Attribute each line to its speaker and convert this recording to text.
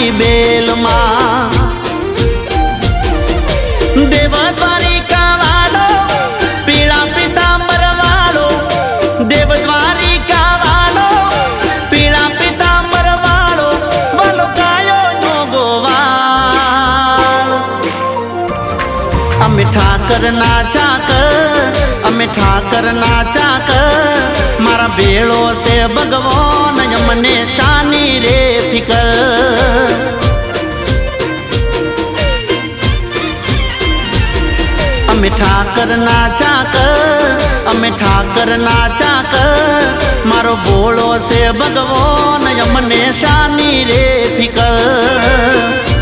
Speaker 1: મારી બેલ માં દેવ દ્વારિકા વાળો પીળા પીતાંબર વાળો દેવ દ્વારિકા વાળો પીળા પીતાંબર વાળો વાલો ગાયો નો ગોવાળ અમે ઠાકર ના ચાકર અમે ઠાકર ના ચાકર મારા ભેળો છે ભગવાન મને શાની રે ફિકર અમે ઠાકર ના ચાકર અમે ઠાકર ના ચાકર મારો ભોળો છે ભગવાન મને શાની રે ફિકર